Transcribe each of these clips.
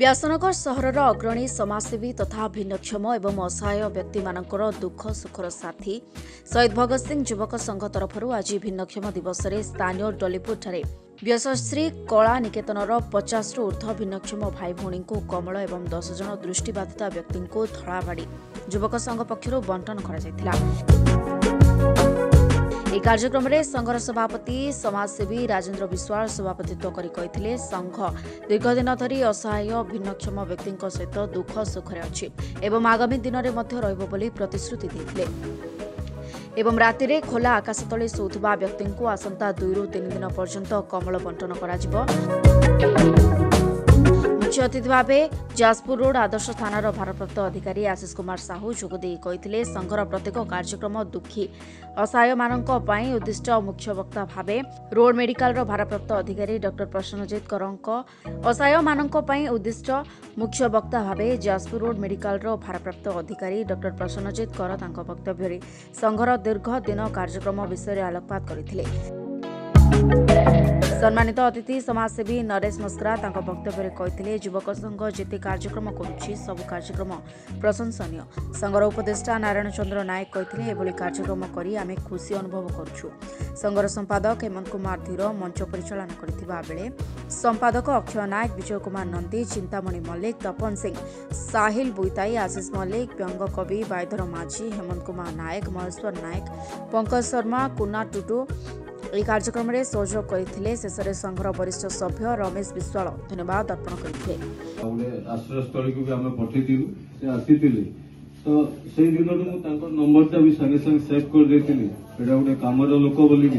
व्यासनगर सहरर अग्रणी समाजसेवी तथा भिन्नक्षम एवं असहाय व्यक्ति मानकर दुख सुखर साथी शहीद भगत सिंह युवक संघ तरफ आज भिन्नक्षम दिवस में स्थानीय डलीपुर व्यसश्री कला निकेतनर 50 रु ऊर्ध्व भिन्नक्षम भाई भौणी को कमल एवं 10 जन दृष्टिबाधित व्यक्ति को धड़ाबाड़ी युवक संघ पक्षर बंटन कर कार्यक्रम में संघर सभापति समाजसेवी राजेन्द्र विश्वाल सभापतित्व कर संघ दीर्घदिन धरी असहाय भिन्नक्षम व्यक्ति सहित दुख सुखरे अछि एवं आगामी दिन में प्रतिश्रुति देते एवं राति रे खोला आकाश तले शोधुवा व्यक्ति को आसंता 2 रु 3 दिन पर्यंत कमल बंटन कराजिबो। मुख्य अतिथि भावे जाजपुर रोड आदर्श थानार भारप्राप्त अधिकारी आशीष कुमार साहू जोगदे कहिथिले संघर प्रत्येक कार्यक्रम दुखी असहाय मानक पई उद्दिष्ट मुख्य वक्ता भावे रोड मेडिकल रो भारप्राप्त अधिकारी डॉक्टर प्रसन्नजीत करंक असहाय मानक पई उद्दिष्ट मुख्य वक्ता भावे जाजपुर रोड मेडिकल रो भारप्राप्त अधिकारी डॉक्टर प्रसन्नजीत कर तांको वक्तव्य संघर दीर्घ दिन कार्यक्रम विषय आलोकपात करथिले। सम्मानित अतिथि समाजसेवी नरेश मस्करा तांको वक्तव्य कहिथिले युवक संघ जेते कार्यक्रम करुछि सब कार्यक्रम प्रशंसनीय। संघर उपदेष्टा नारायण चंद्र नायक कहिथिले एभली कार्यक्रम करी आमे खुशी अनुभव करूछु। संघर संपादक हेमंत कुमार धीर मंच परिचालन करथिबा बेले संपादक अक्षय नायक विजय कुमार नंदी चिंतामणि मल्लिक तपन सिंह साहिल बुईताई आशीष मल्लिक व्यंग कवि वायधर माझी हेमंत कुमार नायक महेश्वर नायक पंकज शर्मा कुन्ना टुटू এই कार्यक्रम में सहयोग करथिले। शेषरे संघर वरिष्ठ सभ्य रमेश विश्वाल धन्यवाद अर्पण करथिले। आश्रयस्थली को भी आम पठेतिलु से आसीतिले तो से दिन मु तांको नंबरटा भी संगे संगे सेव कर देतिली एटा गोटे कामर लोक बोली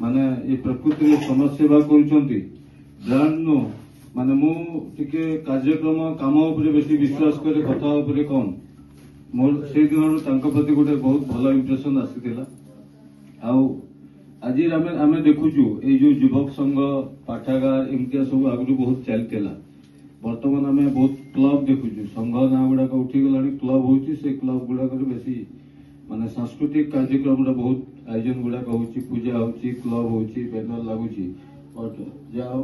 माने ए प्रकृति समाज सेवा करूचंती जानो माने मु टिके कार्यक्रम काम ऊपर बेसी विश्वास करे कथा ऊपर कम मोर से दिन तांको प्रति गोटे बहुत भलो इंप्रेशन आसीतिला। आउ आज आम देखुचु ये युवक संघ पाठागार एमती सब आगु बहुत चलता बर्तमान आम बहुत क्लब देखुचु संघ ना गुड़ाक उठीगला क्लब हो क्लब गुड़ाक बेसी माने सांस्कृतिक कार्यक्रम बहुत आयोजन गुड़ाक हो पूजा हो क्लब हो बैनर लगुच जाओ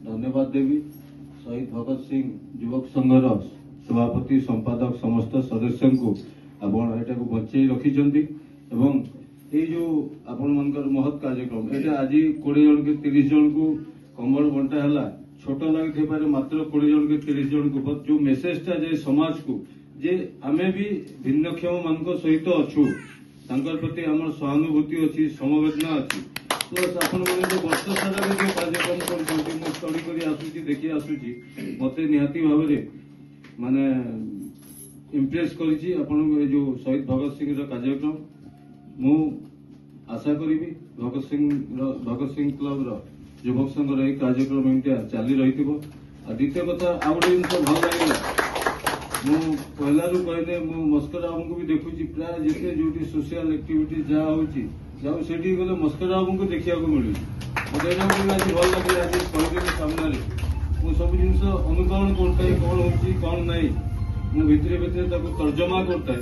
धन्यवाद देवी शहीद भगत सिंह युवक संघर सभापति संपादक समस्त सदस्य को आप बचे रखिंट ये जो आपण मनकर महत् कार्यक्रम ये आज 20 जन के 30 जन को कमल बंटा है छोट लगे पारे मात्र 20 जन के 30 जन को जो मेसेजटा जे समाज को जे आमे भी भिन्नक्षम मान सहित अच्छु प्रति आम सहानुभूति अच्छी समवेदना अच्छी प्लस आपण मैंने जो वर्ष सारा भी जो कार्यक्रम कर देखी आसूची मत निहाती भाव माने इम्प्रेस कर जो शहीद भगत सिंह कार्यक्रम मु आशा करी भगत सिंह क्लब युवक संघ कार्यक्रम एमती चली रही द्वितीय कथा आउ गोटे जिन भल लगे मु पहलू कहले मु मस्कर बाबू को भी देखुची प्राय जिते जो सोशल एक्टिविटी जहाँ हो से गले मस्कर बाबू को देखा मिलूँ मत आज भल लगे आज कहते सामने मु सब जिन अनुकरण करता कौन हो कौन ना मु भितर तर्जमा करता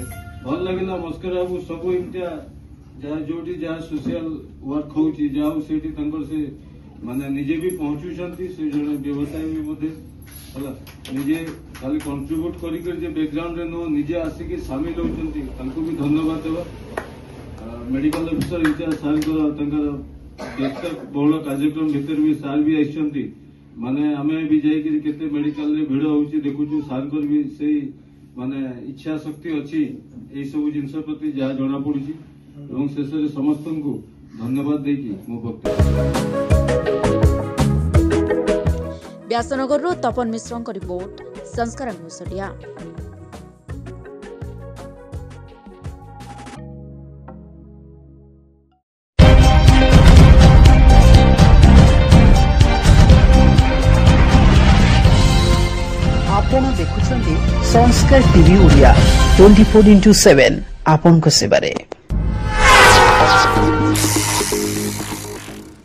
भल लगे मस्कर बाबू सब एमती जहाँ जो जहाँ सोशल वर्क हो से माने निजे भी पहुंचुंट से जड़े व्यवसाय भी निजे खाली कंट्रीब्यूट कर बैकग्राउंड नो निजे आसिक सामिल होती भी धन्यवाद देवा मेडिकल ऑफिसर इतिहास सार बहुल कार्यक्रम भितर भी सार भी आई माने आम भी जाते मेडिकल भिड़ हो देखुचु सार भी से माने इच्छा शक्ति अच्छी यही सब जिन प्रति जहाँ जना पड़ी एवं शेष समस्त को धन्यवाद देकी मो व्यासनगर तपन मिश्र रिपोर्ट संस्कार न्यूज इंडिया। आपण देखुछन्ती संस्कार टीवी ओडिया 24/7 आपण को सेवारे।